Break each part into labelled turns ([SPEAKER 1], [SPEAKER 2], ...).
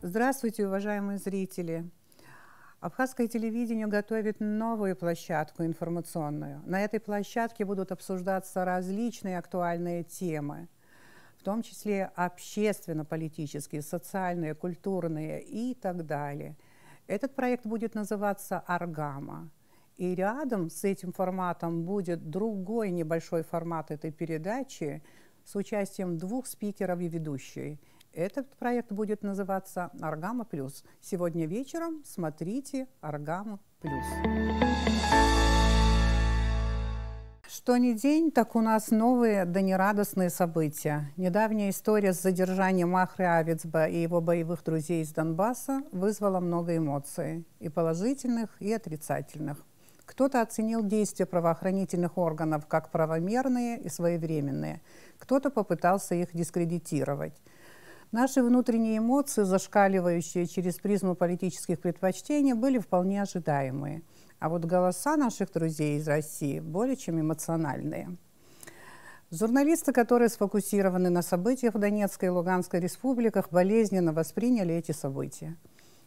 [SPEAKER 1] Здравствуйте, уважаемые зрители! Абхазское телевидение готовит новую площадку информационную. На этой площадке будут обсуждаться различные актуальные темы, в том числе общественно-политические, социальные, культурные и так далее. Этот проект будет называться «Аргама». И рядом с этим форматом будет другой небольшой формат этой передачи с участием двух спикеров и ведущей. Этот проект будет называться «Аргама плюс». Сегодня вечером смотрите «Аргама плюс». Что ни день, так у нас новые, да нерадостные события. Недавняя история с задержанием Ахры Авицба и его боевых друзей из Донбасса вызвала много эмоций, и положительных, и отрицательных. Кто-то оценил действия правоохранительных органов как правомерные и своевременные, кто-то попытался их дискредитировать. Наши внутренние эмоции, зашкаливающие через призму политических предпочтений, были вполне ожидаемые. А вот голоса наших друзей из России более чем эмоциональные. Журналисты, которые сфокусированы на событиях в Донецкой и Луганской республиках, болезненно восприняли эти события.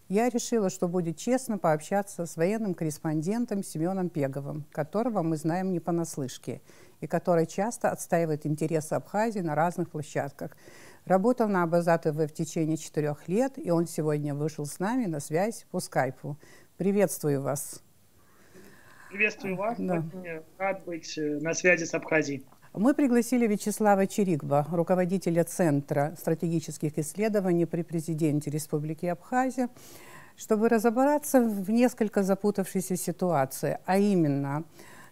[SPEAKER 1] Я решила, что будет честно пообщаться с военным корреспондентом Семеном Пеговым, которого мы знаем не понаслышке, и который часто отстаивает интересы Абхазии на разных площадках. Работал на Абаза ТВ в течение 4 лет, и он сегодня вышел с нами на связь по скайпу. Приветствую вас.
[SPEAKER 2] Приветствую вас.
[SPEAKER 1] Да.
[SPEAKER 2] Очень рад быть на связи с Абхазией.
[SPEAKER 1] Мы пригласили Вячеслава Чирикба, руководителя Центра стратегических исследований при президенте Республики Абхазия, чтобы разобраться в несколько запутавшейся ситуации, а именно,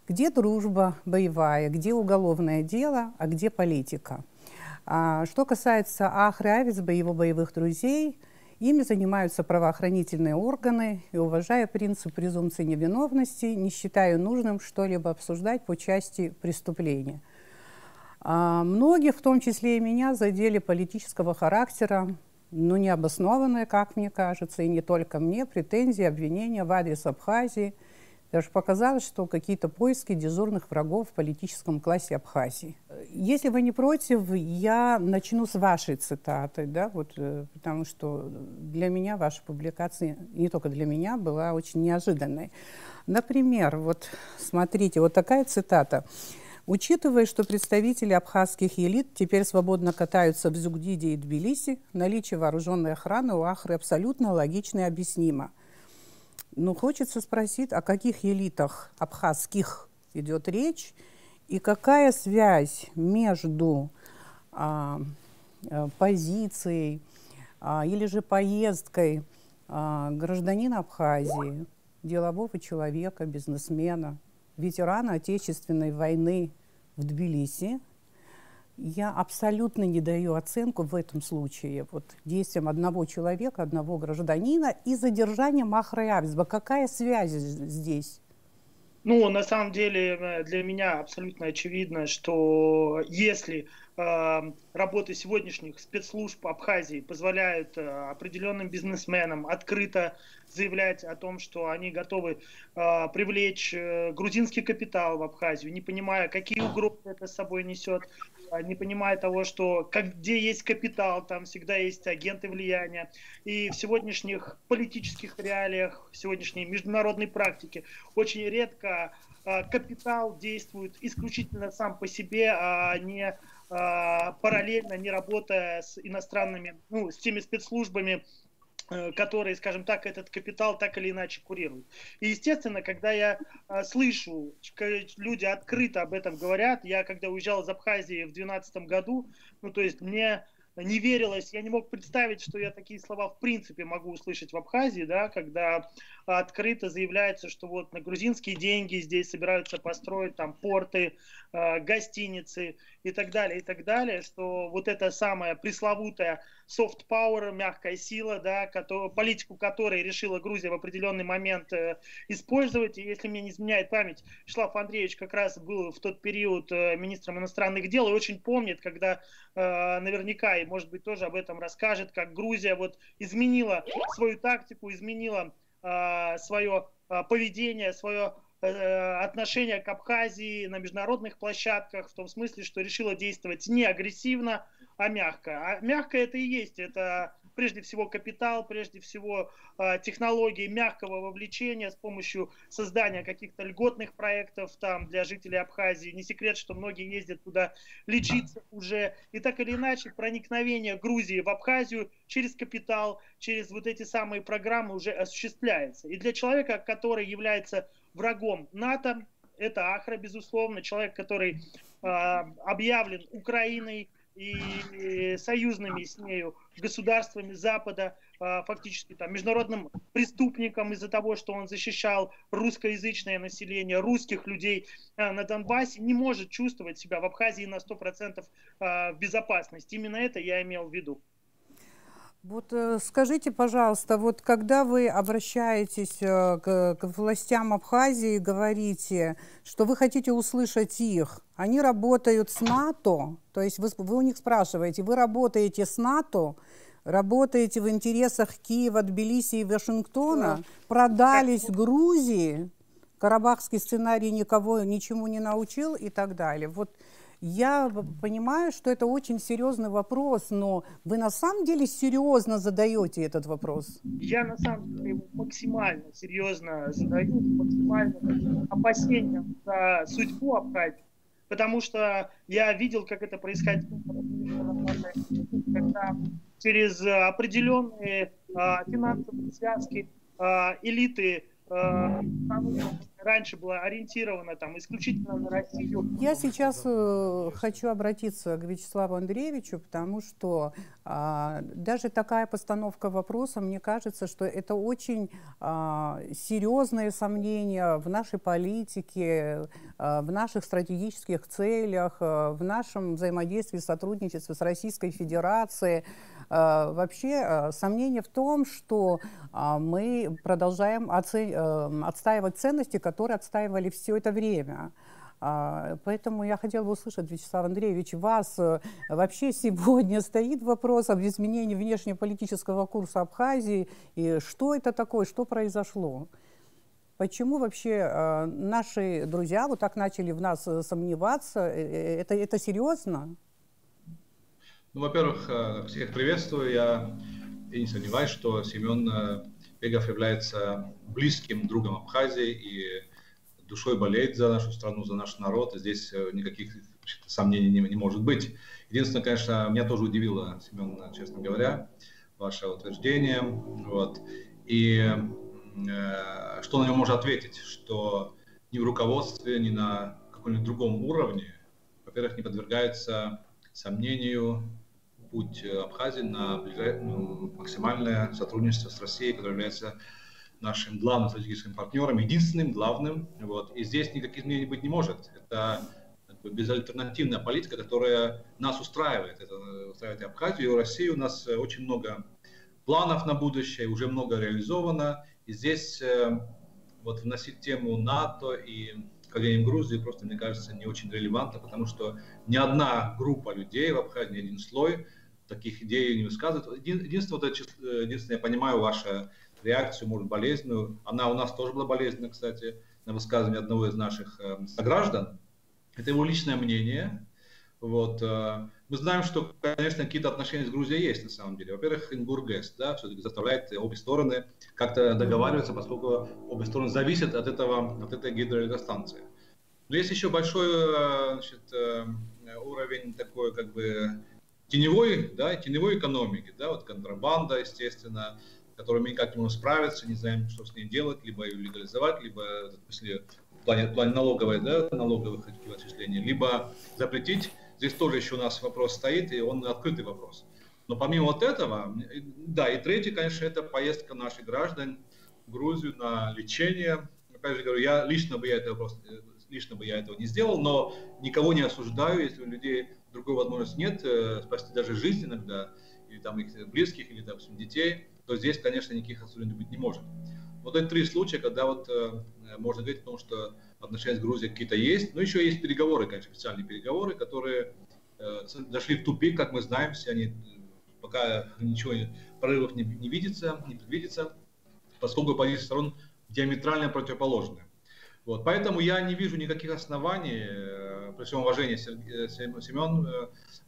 [SPEAKER 1] где дружба боевая, где уголовное дело, а где политика. Что касается Ахры Авицба и его боевых друзей, ими занимаются правоохранительные органы, и, уважая принцип презумпции невиновности, не считаю нужным что-либо обсуждать по части преступления. Многих, в том числе и меня, задели политического характера, но необоснованные, как мне кажется, и не только мне, претензии, обвинения в адрес Абхазии. Даже показалось, что какие-то поиски дежурных врагов в политическом классе Абхазии. Если вы не против, я начну с вашей цитаты, да, потому что для меня ваша публикация, не только для меня, была очень неожиданной. Например, смотрите, вот такая цитата. «Учитывая, что представители абхазских элит теперь свободно катаются в Зугдиде и Тбилиси, наличие вооруженной охраны у Ахры абсолютно логично и объяснимо». Но хочется спросить, о каких элитах абхазских идет речь, и какая связь между позицией или же поездкой гражданина Абхазии, делового человека, бизнесмена, ветерана Отечественной войны в Тбилиси. Я абсолютно не даю оценку в этом случае действиям одного человека, одного гражданина и задержанием Ахры Авицба. Какая связь здесь?
[SPEAKER 2] Ну, на самом деле, для меня абсолютно очевидно, что если работы сегодняшних спецслужб Абхазии позволяют определенным бизнесменам открыто заявлять о том, что они готовы привлечь грузинский капитал в Абхазию, не понимая, какие угрозы это с собой несет, не понимая того, что где есть капитал, там всегда есть агенты влияния. И в сегодняшних политических реалиях, в сегодняшней международной практике очень редко капитал действует исключительно сам по себе, а не параллельно, не работая с иностранными, с теми спецслужбами, которые, скажем так, этот капитал так или иначе курируют. И, естественно, когда я слышу, люди открыто об этом говорят, я когда уезжал из Абхазии в 2012 году, то есть мне не верилось, я не мог представить, что я такие слова в принципе могу услышать в Абхазии, да, когда открыто заявляется, что на грузинские деньги здесь собираются построить там порты, гостиницы и так далее, что эта самая пресловутая soft power, мягкая сила, да, политику которой решила Грузия в определенный момент использовать. И если мне не изменяет память, Вячеслав Андреевич как раз был в тот период министром иностранных дел и очень помнит, когда наверняка, и может быть тоже об этом расскажет, как Грузия изменила свою тактику, изменила свое поведение, свое отношение к Абхазии на международных площадках, в том смысле, что решила действовать не агрессивно, а мягко. А мягко это и есть, это прежде всего капитал, прежде всего технологии мягкого вовлечения с помощью создания каких-то льготных проектов там для жителей Абхазии. Не секрет, что многие ездят туда лечиться уже. И так или иначе проникновение Грузии в Абхазию через капитал, через вот эти самые программы уже осуществляется. И для человека, который является врагом НАТО, это Ахра, безусловно, человек, который объявлен Украиной и союзными с нею государствами Запада, фактически там международным преступником из-за того, что он защищал русскоязычное население, русских людей на Донбассе, не может чувствовать себя в Абхазии на 100% в безопасности. Именно это я имел в виду.
[SPEAKER 1] Вот скажите, пожалуйста, вот когда вы обращаетесь к властям Абхазии и говорите, что вы хотите услышать их, они работают с НАТО, то есть вы у них спрашиваете, вы работаете с НАТО, работаете в интересах Киева, Тбилиси и Вашингтона, продались Грузии, карабахский сценарий никого ничему не научил и так далее. Вот я понимаю, что это очень серьезный вопрос, но вы на самом деле серьезно задаете этот вопрос?
[SPEAKER 2] Я на самом деле его максимально серьезно задаю, максимально опасением за судьбу Абхазии, потому что я видел, как это происходило, когда через определенные финансовые связки элиты раньше была ориентирована там исключительно на Россию.
[SPEAKER 1] Я сейчас хочу обратиться к Вячеславу Андреевичу, потому что даже такая постановка вопроса, мне кажется, что это очень серьезные сомнения в нашей политике, в наших стратегических целях, в нашем взаимодействии, сотрудничестве с Российской Федерацией. Вообще сомнение в том, что мы продолжаем отстаивать ценности, которые отстаивали все это время. Поэтому я хотела бы услышать, Вячеслав Андреевич, вас вообще сегодня стоит вопрос об изменении внешнеполитического курса Абхазии, и что это такое, что произошло? Почему вообще наши друзья вот так начали в нас сомневаться? Это серьезно?
[SPEAKER 3] Ну, во-первых, всех приветствую. Я не сомневаюсь, что Семен Пегов является близким другом Абхазии и душой болеет за нашу страну, за наш народ. И здесь никаких сомнений не может быть. Единственное, конечно, меня тоже удивило, Семен, честно говоря, ваше утверждение. Вот. И что на него можно ответить? Что ни в руководстве, ни на каком-нибудь другом уровне, во-первых, не подвергается сомнению путь Абхазии на максимальное сотрудничество с Россией, которая является нашим главным стратегическим партнером, единственным, главным. Вот. И здесь никаких изменений быть не может. Это безальтернативная политика, которая нас устраивает. Это устраивает и Абхазию, и Россию. У нас очень много планов на будущее, уже много реализовано. И здесь вот вносить тему НАТО и коллеги Грузии просто, мне кажется, не очень релевантно, потому что ни одна группа людей в Абхазии, ни один слой таких идей не высказывает. Единственное, я понимаю вашу реакцию, может, болезненную. Она у нас тоже была болезненная, кстати, на высказывание одного из наших сограждан. Это его личное мнение. Вот. Мы знаем, что, конечно, какие-то отношения с Грузией есть на самом деле. Во-первых, Ингургес, да, все-таки заставляет обе стороны как-то договариваться, поскольку обе стороны зависят от этой гидроэлектростанции. Но есть еще большой, значит, уровень такой, как бы, теневой экономики, да, вот контрабанда, естественно, которой мы никак не можем справиться, не знаем, что с ней делать, либо ее легализовать, либо в плане налоговой, да, налоговых отчислений, либо запретить. Здесь тоже еще у нас вопрос стоит, и он открытый вопрос. Но помимо вот этого, да, и третий, конечно, это поездка наших граждан в Грузию на лечение. Опять же говорю, лично бы я этого не сделал, но никого не осуждаю, если у людей другой возможности нет, спасти даже жизнь иногда, или там их близких, или, допустим, детей, то здесь, конечно, никаких осуждений быть не может. Вот эти три случая, когда вот можно говорить о том, что отношения с Грузией какие-то есть, но еще есть переговоры, конечно, официальные переговоры, которые зашли в тупик, как мы знаем, все они пока ничего, прорывов не видится, не предвидится, поскольку позиции сторон диаметрально противоположны. Вот, поэтому я не вижу никаких оснований, при всем уважении, Семен,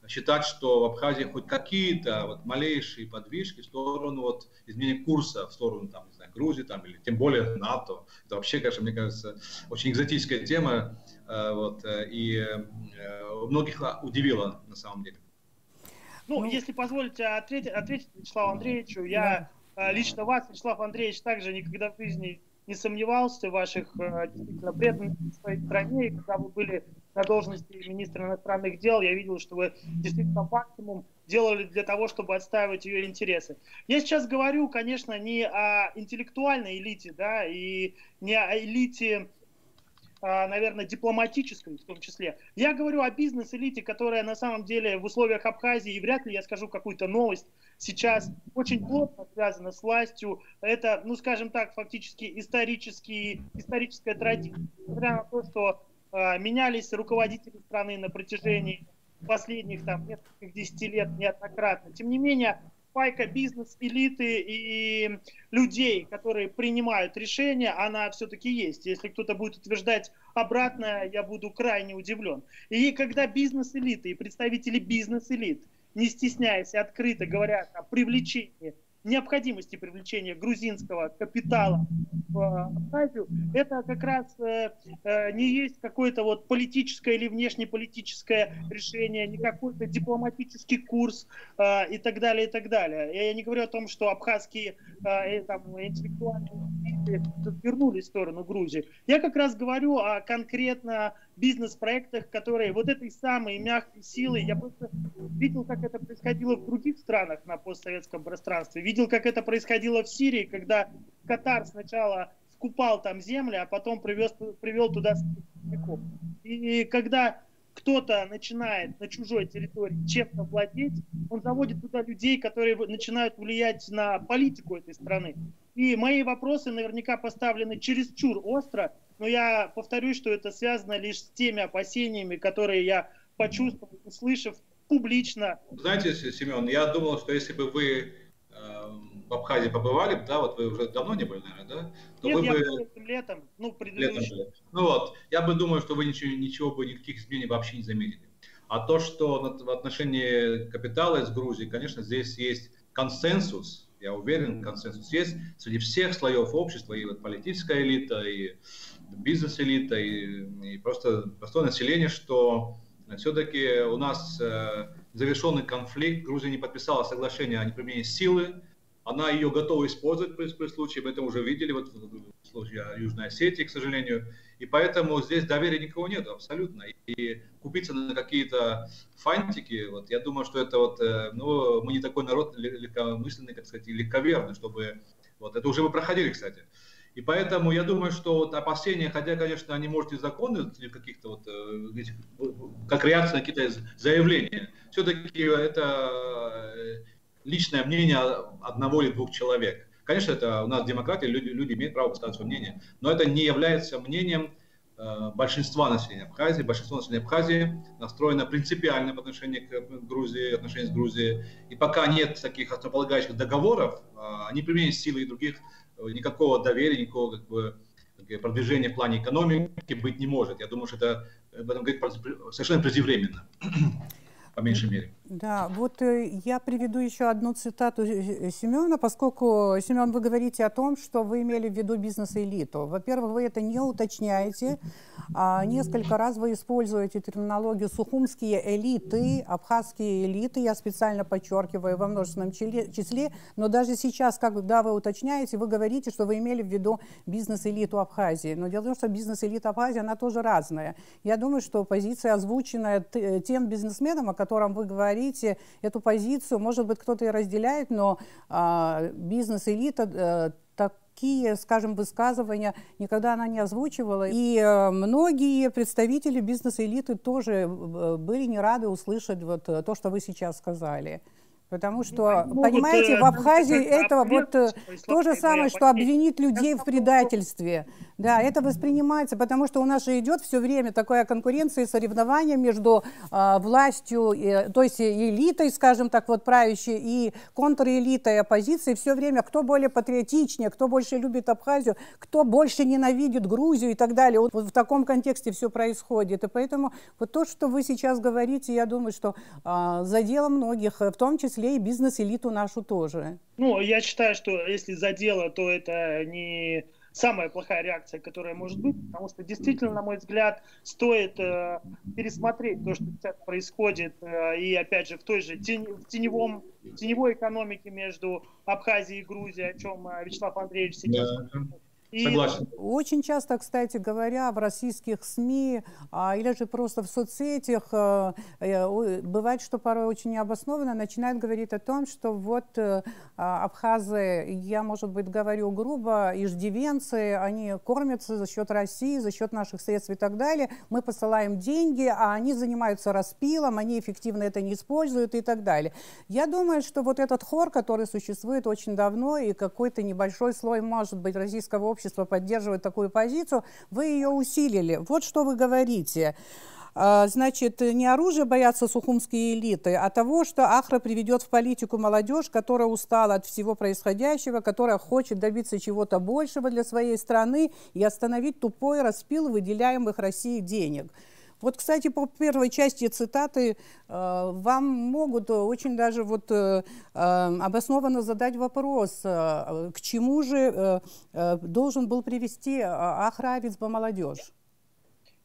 [SPEAKER 3] считать, что в Абхазии хоть какие-то вот малейшие подвижки в сторону вот изменения курса, в сторону там, не знаю, Грузии там, или тем более НАТО. Это вообще, конечно, мне кажется, очень экзотическая тема, вот, и многих удивила на самом деле.
[SPEAKER 2] Ну, если позволите ответить Вячеславу Андреевичу, я лично вас, Вячеслав Андреевич, также никогда в жизни не сомневался в ваших действительно преданности своей стране. И когда вы были на должности министра иностранных дел, я видел, что вы действительно максимум делали для того, чтобы отстаивать ее интересы. Я сейчас говорю, конечно, не о интеллектуальной элите, да, и не о элите, наверное, дипломатической в том числе. Я говорю о бизнес-элите, которая на самом деле в условиях Абхазии, и вряд ли я скажу какую-то новость, сейчас очень плотно связана с властью. Это, ну скажем так, фактически историческая традиция. Несмотря на то, что менялись руководители страны на протяжении последних там нескольких 10 лет неоднократно. Тем не менее, пайка бизнес-элиты и людей, которые принимают решения, она все-таки есть. Если кто-то будет утверждать обратное, я буду крайне удивлен. И когда бизнес-элиты и представители бизнес-элит, не стесняясь и открыто говорят о привлечении, необходимости привлечения грузинского капитала в Абхазию, это как раз не есть какое-то вот политическое или внешнеполитическое решение, не какой-то дипломатический курс и так далее, и так далее. Я не говорю о том, что абхазские интеллектуальные элиты вернулись в сторону Грузии. Я как раз говорю о конкретно бизнес-проектах, которые вот этой самой мягкой силой, я просто видел, как это происходило в других странах на постсоветском пространстве, видел, как это происходило в Сирии, когда Катар сначала скупал там земли, а потом привел туда спецназовиков. И когда кто-то начинает на чужой территории чем-то владеть, он заводит туда людей, которые начинают влиять на политику этой страны. И мои вопросы наверняка поставлены чересчур остро, но я повторюсь, что это связано лишь с теми опасениями, которые я почувствовал, услышав публично.
[SPEAKER 3] Знаете, Семен, я думал, что если бы вы в Абхазии побывали, да, вот вы уже давно не были, наверное, да? То
[SPEAKER 2] нет,
[SPEAKER 3] вы
[SPEAKER 2] я
[SPEAKER 3] бы...
[SPEAKER 2] был этим летом, предыдущим.
[SPEAKER 3] Ну вот, я бы думаю, что вы ничего бы, никаких изменений вообще не заметили. А то, что в отношении капитала из Грузии, конечно, здесь есть консенсус, я уверен, консенсус есть среди всех слоев общества, и вот политическая элита, и бизнес-элита, и просто простое население, что все-таки у нас завершенный конфликт, Грузия не подписала соглашение о неприменении силы, она ее готова использовать при случае, мы это уже видели вот в случае Южной Осетии, к сожалению, и поэтому здесь доверия никого нет абсолютно, и купиться на какие-то фантики, вот, я думаю, что это вот, ну, мы не такой народ легкомысленный, как сказать, легковерный, чтобы, вот, это уже мы проходили, кстати. И поэтому я думаю, что вот опасения, хотя, конечно, они, может, и законны, каких-то вот, как реакция на какие-то заявления, все-таки это личное мнение одного или двух человек. Конечно, это у нас демократия, люди имеют право высказывать свое мнение, но это не является мнением большинства населения Абхазии. Большинство населения Абхазии настроено принципиально по отношению к Грузии, отношения с Грузией. И пока нет таких основополагающих договоров, они применяют силы и других, никакого доверия, никакого как бы, продвижения в плане экономики быть не может. Я думаю, что это об этом говорить совершенно преждевременно, по меньшей мере.
[SPEAKER 1] Да, вот я приведу еще одну цитату Семена, поскольку, Семен, вы говорите о том, что вы имели в виду бизнес-элиту. Во-первых, вы это не уточняете. Несколько раз вы используете терминологию сухумские элиты, абхазские элиты, я специально подчеркиваю во множественном числе, но даже сейчас, когда вы уточняете, вы говорите, что вы имели в виду бизнес-элиту Абхазии. Но дело в том, что бизнес-элита Абхазии, она тоже разная. Я думаю, что позиция, озвученная тем бизнесменом, о котором вы говорите, эту позицию, может быть, кто-то и разделяет, но бизнес-элита такие, скажем, высказывания никогда она не озвучивала. И многие представители бизнес-элиты тоже были не рады услышать вот то, что вы сейчас сказали. Потому что, понимаете, в Абхазии это вот то же самое, что обвинить людей в предательстве. Да, это воспринимается, потому что у нас же идет все время такая конкуренция и соревнование между властью, то есть элитой, скажем так, вот правящей, и контрэлитой, оппозицией. Все время кто более патриотичнее, кто больше любит Абхазию, кто больше ненавидит Грузию и так далее. Вот в таком контексте все происходит. И поэтому вот то, что вы сейчас говорите, я думаю, что задело многих, в том числе и бизнес-элиту нашу тоже.
[SPEAKER 2] Ну, я считаю, что если задело, то это не самая плохая реакция, которая может быть, потому что действительно, на мой взгляд, стоит пересмотреть то, что сейчас происходит, и опять же в той же теневой экономике между Абхазией и Грузией, о чем Вячеслав Андреевич сейчас...
[SPEAKER 3] Согласен.
[SPEAKER 1] Очень часто, кстати говоря, в российских СМИ или же просто в соцсетях бывает, что порой очень необоснованно начинают говорить о том, что вот абхазы, я, может быть, говорю грубо, иждивенцы, они кормятся за счет России, за счет наших средств и так далее. Мы посылаем деньги, а они занимаются распилом, они эффективно это не используют и так далее. Я думаю, что вот этот хор, который существует очень давно, и какой-то небольшой слой, может быть, российского общества поддерживает такую позицию, вы ее усилили. Вот что вы говорите. Значит, не оружие боятся сухумские элиты, а того, что Ахра приведет в политику молодежь, которая устала от всего происходящего, которая хочет добиться чего-то большего для своей страны и остановить тупой распил выделяемых России денег. Вот, кстати, по первой части цитаты вам могут очень даже вот обоснованно задать вопрос, к чему же должен был привести Ахра молодежь?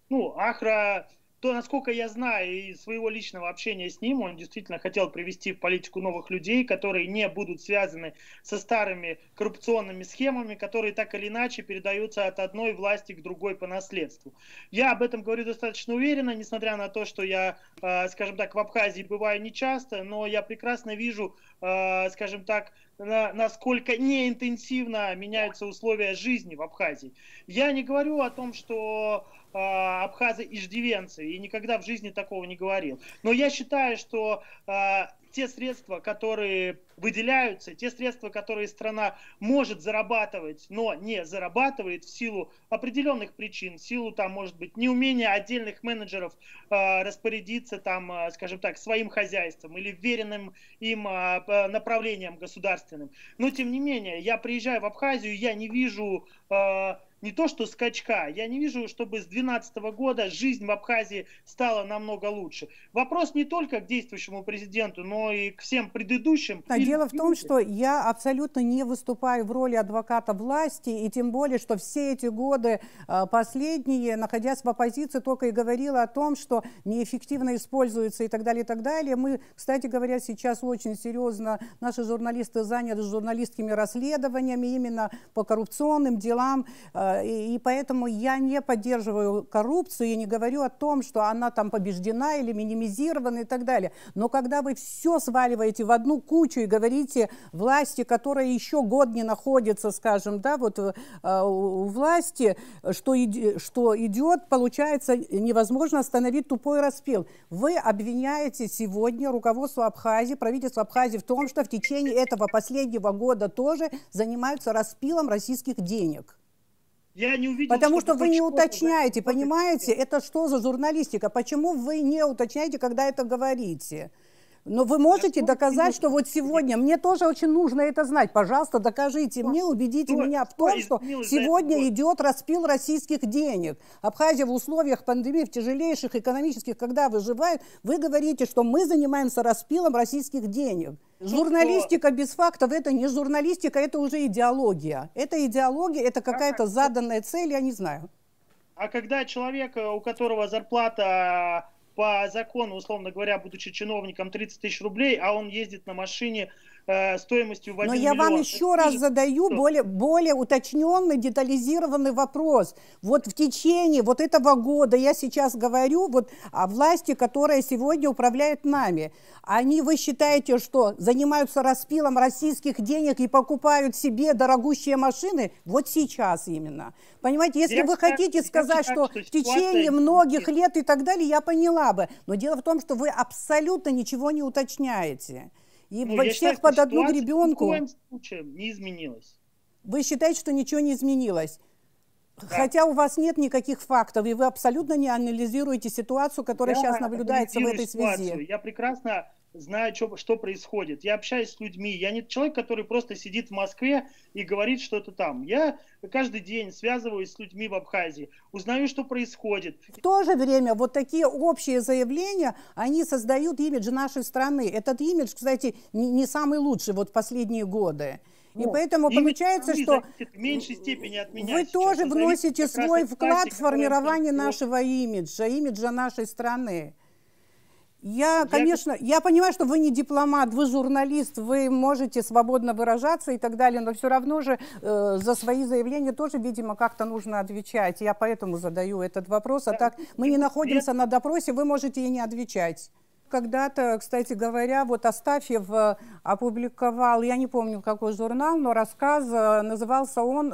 [SPEAKER 2] Ну, Ахра, то, насколько я знаю из своего личного общения с ним, он действительно хотел привести в политику новых людей, которые не будут связаны со старыми коррупционными схемами, которые так или иначе передаются от одной власти к другой по наследству. Я об этом говорю достаточно уверенно, несмотря на то, что я, скажем так, в Абхазии бываю нечасто, но я прекрасно вижу, скажем так, насколько неинтенсивно меняются условия жизни в Абхазии. Я не говорю о том, что абхазы иждивенцы, и никогда в жизни такого не говорил. Но я считаю, что те средства, которые выделяются, те средства, которые страна может зарабатывать, но не зарабатывает в силу определенных причин, в силу, там, может быть, неумения отдельных менеджеров распорядиться, там, скажем так, своим хозяйством или веренным им направлением государственным. Но, тем не менее, я приезжаю в Абхазию, я не вижу... не то что скачка, я не вижу, чтобы с 2012 года жизнь в Абхазии стала намного лучше. Вопрос не только к действующему президенту, но и к всем предыдущим.
[SPEAKER 1] Дело в том, что я абсолютно не выступаю в роли адвоката власти, и тем более, что все эти годы последние, находясь в оппозиции, только и говорила о том, что неэффективно используется и так далее, и так далее. Мы, кстати говоря, сейчас очень серьезно, наши журналисты заняты журналистскими расследованиями именно по коррупционным делам, и поэтому я не поддерживаю коррупцию и не говорю о том, что она там побеждена или минимизирована и так далее. Но когда вы все сваливаете в одну кучу и говорите власти, которая еще год не находится, скажем, да, вот у власти, что идет, получается, невозможно остановить тупой распил. Вы обвиняете сегодня руководство Абхазии, правительство Абхазии в том, что в течение этого последнего года тоже занимаются распилом российских денег.
[SPEAKER 2] Я не увидел,
[SPEAKER 1] потому что вы не уточняете, понимаете, это что за журналистика? Почему вы не уточняете, когда это говорите? Но вы можете доказать, что вот сегодня, мне тоже очень нужно это знать, пожалуйста, докажите мне, убедите меня в том, что сегодня идет распил российских денег. Абхазия в условиях пандемии, в тяжелейших экономических, когда выживает, вы говорите, что мы занимаемся распилом российских денег. Журналистика без фактов – это не журналистика, это уже идеология. Это идеология, это какая-то заданная цель, я не знаю.
[SPEAKER 2] А когда человек, у которого зарплата по закону, условно говоря, будучи чиновником, 30 тысяч рублей, а он ездит на машине стоимостью в 1 миллион.
[SPEAKER 1] Но я вам еще раз задаю более уточненный, детализированный вопрос. Вот в течение вот этого года, я сейчас говорю вот о власти, которая сегодня управляет нами. Они, вы считаете, что занимаются распилом российских денег и покупают себе дорогущие машины? Вот сейчас именно. Понимаете, если вы хотите сказать, что в течение многих лет и так далее, я поняла бы. Но дело в том, что вы абсолютно ничего не уточняете. И всех под одну гребенку.
[SPEAKER 2] В коем случае не изменилось.
[SPEAKER 1] Вы считаете, что ничего не изменилось? Хотя у вас нет никаких фактов, и вы абсолютно не анализируете ситуацию, которая сейчас наблюдается в этой связи.
[SPEAKER 2] Я прекрасно знаю, что происходит. Я общаюсь с людьми. Я не человек, который просто сидит в Москве и говорит что-то там. Я каждый день связываюсь с людьми в Абхазии, узнаю, что происходит.
[SPEAKER 1] В то же время вот такие общие заявления, они создают имидж нашей страны. Этот имидж, кстати, не самый лучший вот в последние годы. И поэтому получается, что
[SPEAKER 2] в меньшей степени от меня
[SPEAKER 1] вы тоже вносите свой вклад в формирование нашего имиджа нашей страны. Конечно, я понимаю, что вы не дипломат, вы журналист, вы можете свободно выражаться и так далее, но все равно же за свои заявления тоже, видимо, как-то нужно отвечать. Я поэтому задаю этот вопрос, а так мы не находимся на допросе, вы можете и не отвечать. Когда-то, кстати говоря, вот Астафьев опубликовал, я не помню какой журнал, но рассказ, назывался он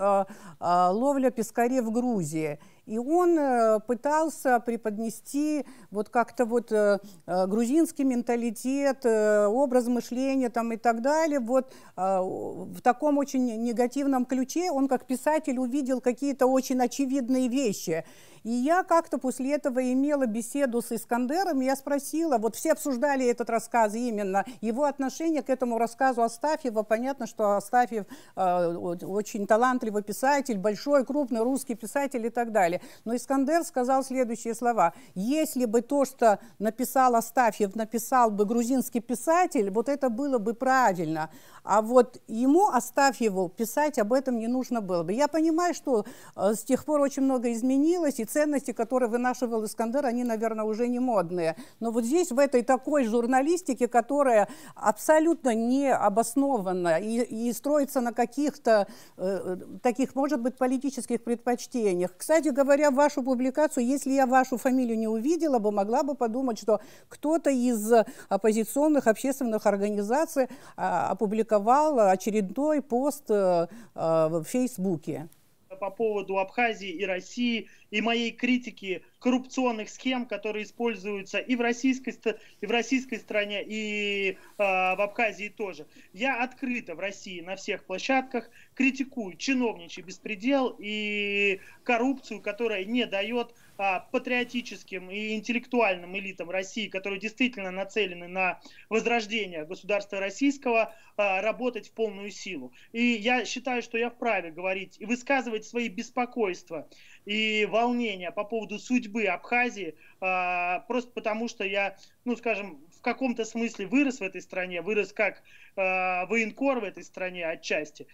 [SPEAKER 1] «Ловля пескарей в Грузии». И он пытался преподнести вот как-то вот грузинский менталитет, образ мышления там и так далее, вот в таком очень негативном ключе. Он как писатель увидел какие-то очень очевидные вещи. И я как-то после этого имела беседу с Искандером, и я спросила, вот все обсуждали этот рассказ именно, его отношение к этому рассказу Астафьева. Понятно, что Астафьев очень талантливый писатель, большой, крупный русский писатель и так далее. Но Искандер сказал следующие слова: если бы то, что написал Астафьев, написал бы грузинский писатель, вот это было бы правильно. А вот ему, Астафьеву, писать об этом не нужно было бы. Я понимаю, что с тех пор очень много изменилось, и ценности, которые вынашивал Искандер, они, наверное, уже не модные. Но вот здесь, в этой такой журналистике, которая абсолютно не обоснована и строится на каких-то таких, может быть, политических предпочтениях. Кстати говоря, вашу публикацию, если я вашу фамилию не увидела бы, могла бы подумать, что кто-то из оппозиционных общественных организаций опубликовал очередной пост в Фейсбуке.
[SPEAKER 2] По поводу Абхазии и России, и моей критики коррупционных схем, которые используются и в российской стране, и в Абхазии тоже. Я открыто в России на всех площадках критикую чиновничий беспредел и коррупцию, которая не дает патриотическим и интеллектуальным элитам России, которые действительно нацелены на возрождение государства российского, работать в полную силу. И я считаю, что я вправе говорить и высказывать свои беспокойства и волнения по поводу судьбы Абхазии, просто потому что я, ну скажем, в каком-то смысле вырос в этой стране, вырос как военкор в этой стране отчасти.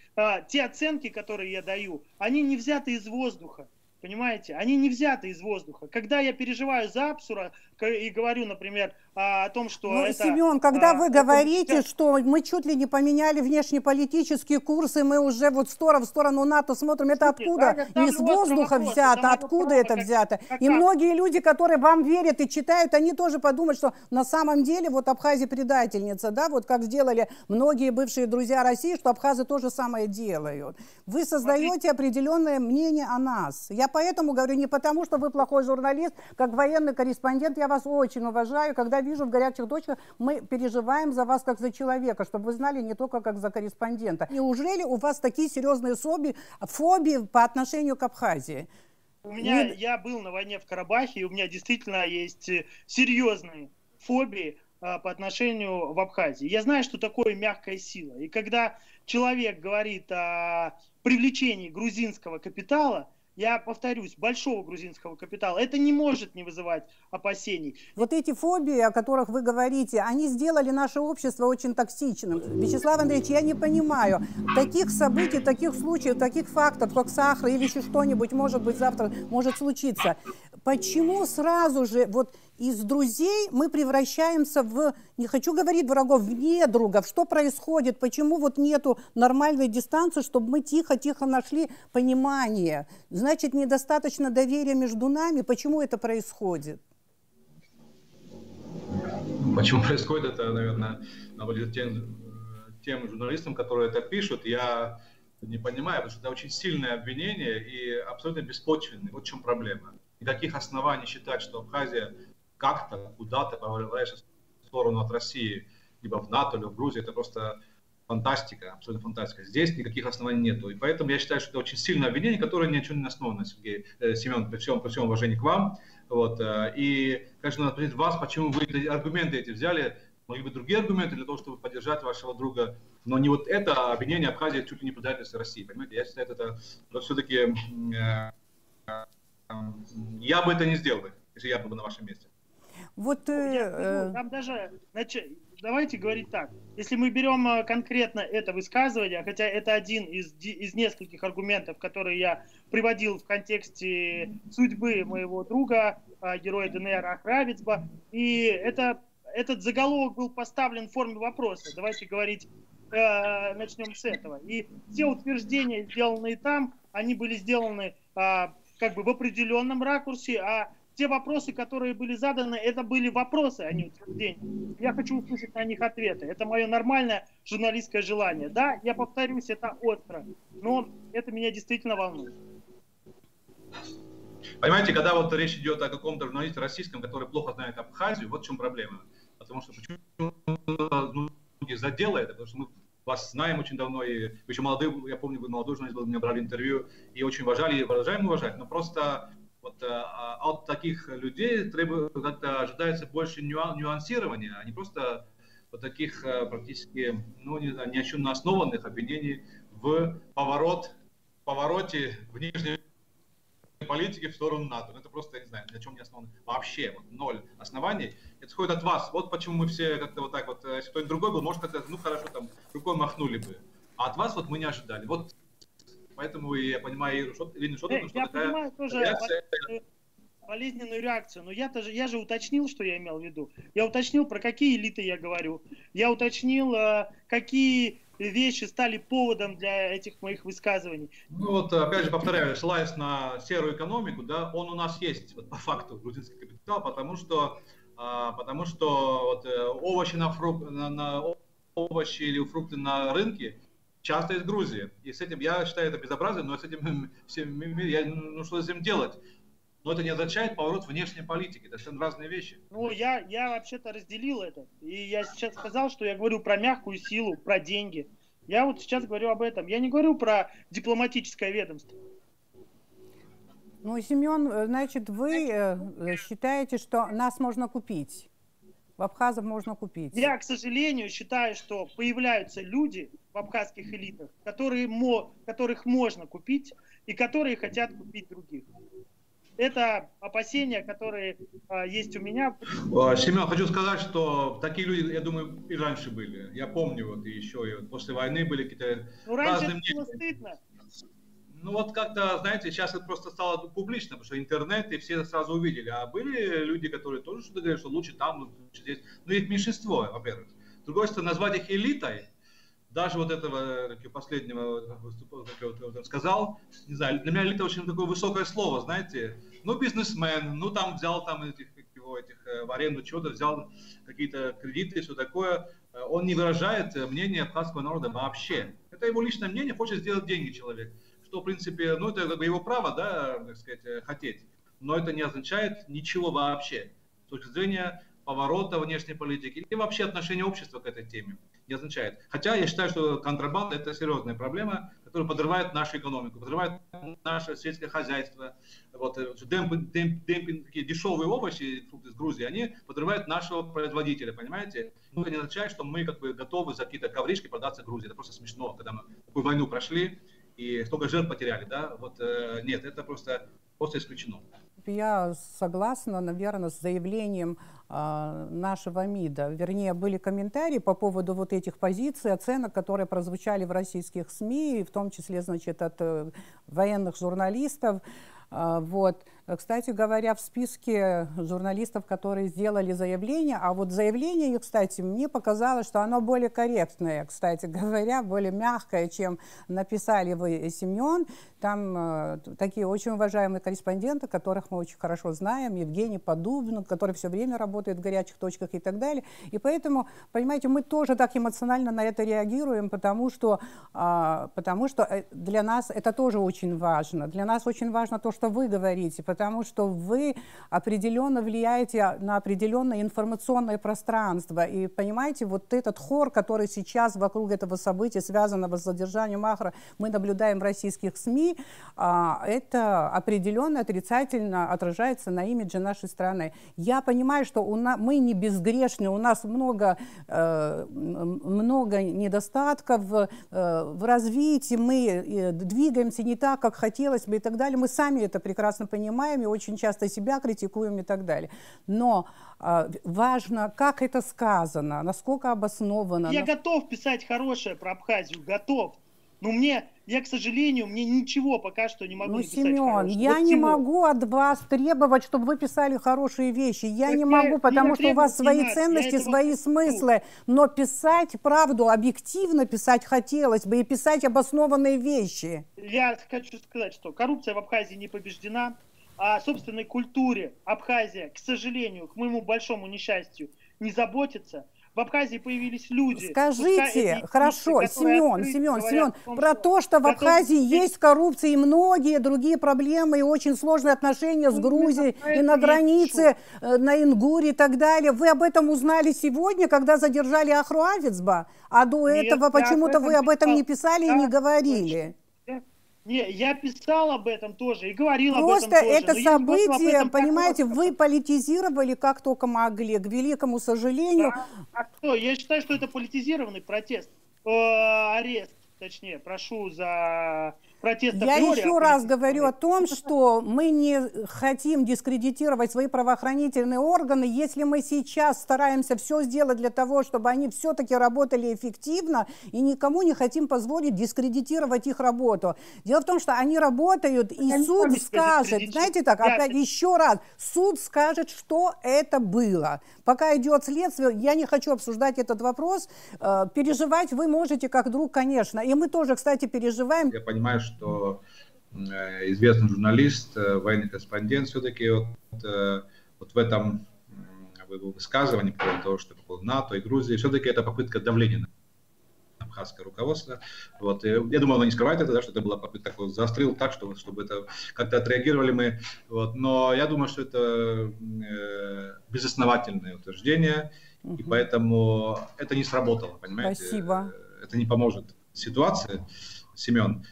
[SPEAKER 2] Те оценки, которые я даю, они не взяты из воздуха. Понимаете, они не взяты из воздуха. Когда я переживаю за Апсура и говорю, например, о том, что
[SPEAKER 1] ну,
[SPEAKER 2] это...
[SPEAKER 1] Семен, когда вы говорите, что мы чуть ли не поменяли внешнеполитические курсы, мы уже вот в сторону НАТО смотрим, это откуда? Не с воздуха взято, откуда это взято? И многие люди, которые вам верят и читают, они тоже подумают, что на самом деле вот Абхазия предательница, да, вот как сделали многие бывшие друзья России, что абхазы то же самое делают. Вы создаете определенное мнение о нас. Я поэтому говорю, не потому, что вы плохой журналист, как военный корреспондент, я вас очень уважаю. Когда вижу в «Горячих точках», мы переживаем за вас как за человека, чтобы вы знали, не только как за корреспондента. Неужели у вас такие серьезные фобии по отношению к Абхазии?
[SPEAKER 2] Я был на войне в Карабахе, и у меня действительно есть серьезные фобии по отношению в Абхазии. Я знаю, что такое мягкая сила. И когда человек говорит о привлечении грузинского капитала, я повторюсь, большого грузинского капитала, это не может не вызывать опасений.
[SPEAKER 1] Вот эти фобии, о которых вы говорите, они сделали наше общество очень токсичным. Вячеслав Андреевич, я не понимаю, таких событий, таких случаев, таких фактов, как сахар или еще что-нибудь, может быть, завтра может случиться. Почему сразу же вот из друзей мы превращаемся в, не хочу говорить врагов, в недругов? Что происходит? Почему вот нету нормальной дистанции, чтобы мы тихо-тихо нашли понимание? Значит, недостаточно доверия между нами. Почему это происходит?
[SPEAKER 3] Почему происходит это, наверное, тем журналистам, которые это пишут, я не понимаю, потому что это очень сильное обвинение и абсолютно беспочвенное. Вот в чем проблема. Никаких оснований считать, что Абхазия как-то, куда-то поворачивается в сторону от России, либо в НАТО, либо в Грузии, это просто фантастика, абсолютно фантастика. Здесь никаких оснований нету. И поэтому я считаю, что это очень сильное обвинение, которое ни о чем не основано, Семен, при всем уважении к вам. Вот. И, конечно, надо спросить вас, почему вы аргументы эти взяли, могли бы другие аргументы для того, чтобы поддержать вашего друга, но не вот это обвинение Абхазии чуть ли не предательство России. Понимаете, я считаю, это все-таки я бы это не сделал, если я был бы на вашем месте.
[SPEAKER 1] Вот
[SPEAKER 2] там даже, давайте говорить так, если мы берем конкретно это высказывание, хотя это один из нескольких аргументов, которые я приводил в контексте судьбы моего друга, героя ДНР Ахравицба, и этот заголовок был поставлен в форме вопроса, давайте говорить, начнем с этого. И все утверждения, сделанные там, они были сделаны как бы в определенном ракурсе, а те вопросы, которые были заданы, это были вопросы, а не утверждения. Я хочу услышать на них ответы. Это мое нормальное журналистское желание. Да, я повторюсь, это остро, но это меня действительно волнует.
[SPEAKER 3] Понимаете, когда вот речь идет о каком-то журналисте российском, который плохо знает Абхазию, вот в чем проблема. Потому что почему задело это, потому что мы вас знаем очень давно, и вы еще молодой, я помню, вы молодой журналист был, меня брали интервью, и очень уважали, и продолжаем уважать, но просто вот, от таких людей как-то ожидается больше нюансирования, а не просто вот таких практически, ну, не знаю, ни о чем не основанных обвинений в повороте внешней политики в сторону НАТО. Это просто, я не знаю, ни о чем не основано. Вообще, вот, ноль оснований. Это исходит от вас. Вот почему мы все как-то вот так вот, если кто-нибудь другой был, может, как-то, ну, хорошо, там, рукой махнули бы. А от вас вот мы не ожидали. Вот поэтому я понимаю, Ирина Шотовна, что такая
[SPEAKER 2] понимаю тоже реакция. Болезненную реакцию, но я же уточнил, что я имел в виду. Я уточнил, про какие элиты я говорю. Я уточнил, какие вещи стали поводом для этих моих высказываний.
[SPEAKER 3] Ну вот, опять же, повторяю, ссылаясь на серую экономику, да, он у нас есть, вот, по факту, грузинский капитал, потому что вот, овощи овощи или фрукты на рынке часто из Грузии. И с этим, я считаю это безобразием, но с этим всем, ну что с этим делать? Но это не означает поворот внешней политики. Это совершенно разные вещи.
[SPEAKER 2] Ну, я вообще-то разделил это. И я сейчас сказал, что я говорю про мягкую силу, про деньги. Я вот сейчас говорю об этом. Я не говорю про дипломатическое ведомство.
[SPEAKER 1] Ну, Семен, значит, вы считаете, что нас можно купить? В абхазов можно купить?
[SPEAKER 2] Я, к сожалению, считаю, что появляются люди в абхазских элитах, которых можно купить и которые хотят купить других. Это опасения, которые есть у меня.
[SPEAKER 3] Семен, хочу сказать, что такие люди, я думаю, и раньше были. Я помню, вот и еще и вот после войны были какие-то разные мнения.
[SPEAKER 2] Было стыдно.
[SPEAKER 3] Ну вот как-то, знаете, сейчас это просто стало публично, потому что интернет, и все сразу увидели. А были люди, которые тоже что-то говорят, что лучше там, лучше здесь. Но их меньшинство, во-первых. С другой стороны, назвать их элитой, даже вот этого последнего выступления сказал, не знаю, для меня элита очень такое высокое слово, знаете. Ну, бизнесмен, ну там взял там этих в аренду чего-то, взял какие-то кредиты и все такое. Он не выражает мнение абхазского народа вообще. Это его личное мнение, хочет сделать деньги человек. Что, в принципе, ну, это как бы его право, да, так сказать, хотеть. Но это не означает ничего вообще. С точки зрения поворота внешней политики и вообще отношения общества к этой теме. Не означает. Хотя я считаю, что контрабанда – это серьезная проблема, которая подрывает нашу экономику, подрывает наше сельское хозяйство. Вот, демпинг, такие дешевые овощи, фрукты из Грузии, они подрывают нашего производителя, понимаете? Но это не означает, что мы как бы готовы за какие-то ковришки продаться Грузии. Это просто смешно, когда мы такую войну прошли и столько жертв потеряли, да? Вот, нет, это просто исключено.
[SPEAKER 1] Я согласна, наверное, с заявлением нашего МИДа. Вернее, были комментарии по поводу вот этих позиций, оценок, которые прозвучали в российских СМИ, в том числе, значит, от военных журналистов. Вот. Кстати говоря, в списке журналистов, которые сделали заявление, а вот заявление, кстати, мне показалось, что оно более корректное, кстати говоря, более мягкое, чем написали вы, Семен. Там такие очень уважаемые корреспонденты, которых мы очень хорошо знаем, Евгений Подубный, который все время работает в горячих точках и так далее. И поэтому, понимаете, мы тоже так эмоционально на это реагируем, потому что для нас это тоже очень важно. Для нас очень важно то, что вы говорите, потому что вы определенно влияете на определенное информационное пространство. И понимаете, вот этот хор, который сейчас вокруг этого события, связанного с задержанием Ахра, мы наблюдаем в российских СМИ, это определенно отрицательно отражается на имидже нашей страны. Я понимаю, что мы не безгрешны, у нас много недостатков в развитии, мы двигаемся не так, как хотелось бы и так далее. Мы сами это прекрасно понимаем и очень часто себя критикуем и так далее. Но важно, как это сказано, насколько обосновано.
[SPEAKER 2] Я готов писать хорошее про Абхазию, готов. Но я, к сожалению, мне ничего пока что не могу написать.
[SPEAKER 1] Семен,
[SPEAKER 2] хорошего.
[SPEAKER 1] я не могу от вас требовать, чтобы вы писали хорошие вещи. Я не могу, потому что у вас свои ценности, свои смыслы. Но писать правду, объективно писать хотелось бы, и писать обоснованные вещи.
[SPEAKER 2] Я хочу сказать, что коррупция в Абхазии не побеждена. О собственной культуре Абхазия, к сожалению, к моему большому несчастью, не заботится. В Абхазии появились люди.
[SPEAKER 1] Скажите, хорошо, Семен, про то, что в Абхазии есть коррупция и многие другие проблемы, и очень сложные отношения с Грузией, и на границе, на Ингуре и так далее. Вы об этом узнали сегодня, когда задержали Ахру Авицба? А до этого почему-то вы об этом не писали и не говорили.
[SPEAKER 2] Не, я писал об этом тоже и говорил
[SPEAKER 1] просто
[SPEAKER 2] об этом тоже.
[SPEAKER 1] Просто это событие, понимаете, вы политизировали как только могли, к великому сожалению.
[SPEAKER 2] Да. А что? Я считаю, что это политизированный протест. Арест, точнее, прошу за протест.
[SPEAKER 1] Я еще раз говорю о том, что мы не хотим дискредитировать свои правоохранительные органы, если мы сейчас стараемся все сделать для того, чтобы они все-таки работали эффективно, и никому не хотим позволить дискредитировать их работу. Дело в том, что они работают, и суд скажет, знаете так, опять еще раз, суд скажет, что это было. Пока идет следствие, я не хочу обсуждать этот вопрос, переживать вы можете как друг, конечно, и мы тоже, кстати, переживаем.
[SPEAKER 3] Я понимаю, что известный журналист, военный корреспондент, все-таки вот в этом высказывании по поводу того, что такое НАТО и Грузия, все-таки это попытка давления на абхазское руководство. Вот. И я думаю, оно не скрывает это, да, что это была попытка, такой заострил так, чтобы это как-то отреагировали мы. Вот. Но я думаю, что это безосновательное утверждение, и поэтому это не сработало, понимаете?
[SPEAKER 1] Спасибо.
[SPEAKER 3] Это не поможет ситуации, Семен.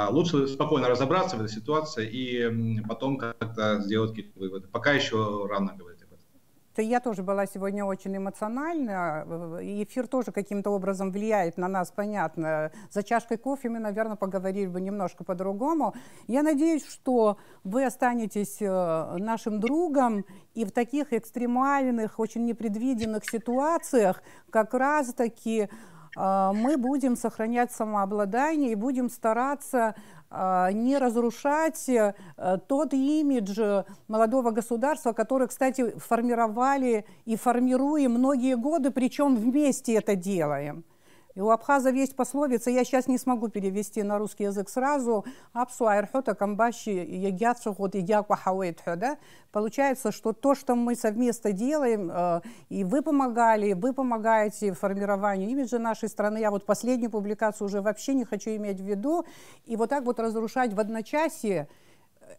[SPEAKER 3] Лучше спокойно разобраться в этой ситуации и потом как-то сделать какие-то выводы. Пока еще рано говорить об этом.
[SPEAKER 1] Я тоже была сегодня очень эмоциональна. Эфир тоже каким-то образом влияет на нас, понятно. За чашкой кофе мы, наверное, поговорили бы немножко по-другому. Я надеюсь, что вы останетесь нашим другом, и в таких экстремальных, очень непредвиденных ситуациях как раз-таки мы будем сохранять самообладание и будем стараться не разрушать тот имидж молодого государства, который, кстати, формировали и формируем многие годы, причем вместе это делаем. И у абхазов есть пословица, я сейчас не смогу перевести на русский язык сразу, получается, что то, что мы совместно делаем, и вы помогаете формированию имиджа нашей страны, я вот последнюю публикацию уже вообще не хочу иметь в виду, и вот так вот разрушать в одночасье,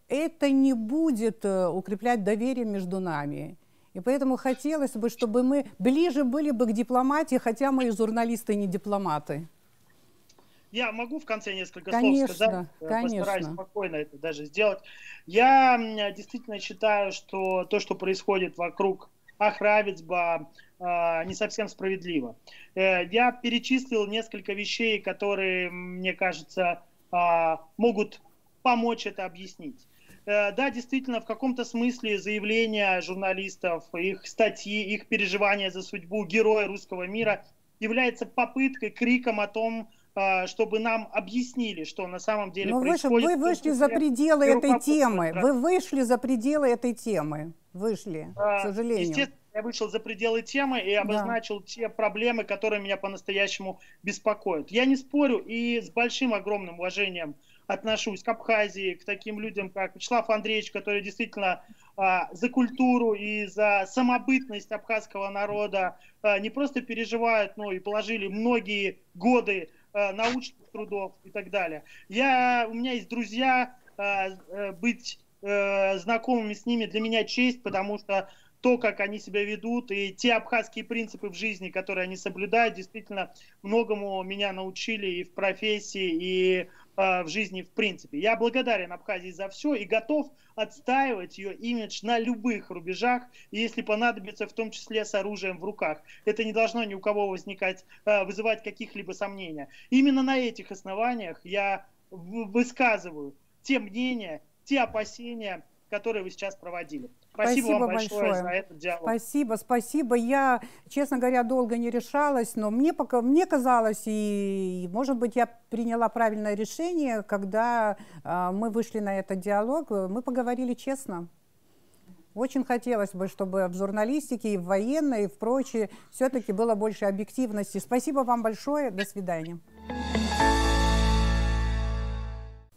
[SPEAKER 1] это не будет укреплять доверие между нами. И поэтому хотелось бы, чтобы мы ближе были бы к дипломатии, хотя мы и журналисты, и не дипломаты.
[SPEAKER 2] Я могу в конце несколько слов сказать?
[SPEAKER 1] Конечно.
[SPEAKER 2] Постараюсь спокойно это даже сделать. Я действительно считаю, что то, что происходит вокруг Ахры Авицба, не совсем справедливо. Я перечислил несколько вещей, которые, мне кажется, могут помочь это объяснить. Да, действительно, в каком-то смысле заявления журналистов, их статьи, их переживания за судьбу героя русского мира является попыткой, криком о том, чтобы нам объяснили, что на самом деле происходит.
[SPEAKER 1] Вы вышли за пределы этой темы. Вы вышли за пределы этой темы. Вышли, к сожалению.
[SPEAKER 2] Естественно, я вышел за пределы темы и обозначил те проблемы, которые меня по-настоящему беспокоят. Я не спорю и с большим, огромным уважением отношусь к Абхазии, к таким людям, как Вячеслав Андреевич, который действительно за культуру и за самобытность абхазского народа не просто переживают, но и положили многие годы научных трудов и так далее. У меня есть друзья, быть знакомыми с ними. Для меня честь, потому что то, как они себя ведут, и те абхазские принципы в жизни, которые они соблюдают, действительно многому меня научили и в профессии, и в жизни в принципе. Я благодарен Абхазии за все и готов отстаивать ее имидж на любых рубежах, если понадобится, в том числе с оружием в руках. Это не должно ни у кого вызывать каких-либо сомнений. Именно на этих основаниях я высказываю те мнения, те опасения, которые вы сейчас проводили. Спасибо вам большое за этот диалог.
[SPEAKER 1] Спасибо. Я, честно говоря, долго не решалась, но мне казалось, и, может быть, я приняла правильное решение, когда мы вышли на этот диалог, мы поговорили честно. Очень хотелось бы, чтобы в журналистике, и в военной, и в прочее все-таки было больше объективности. Спасибо вам большое. До свидания.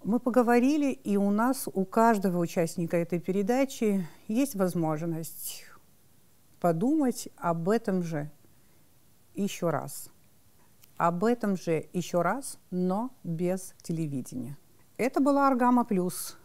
[SPEAKER 1] Мы поговорили, и у нас, у каждого участника этой передачи есть возможность подумать об этом же еще раз. Об этом же еще раз, но без телевидения. Это была Аргама Плюс.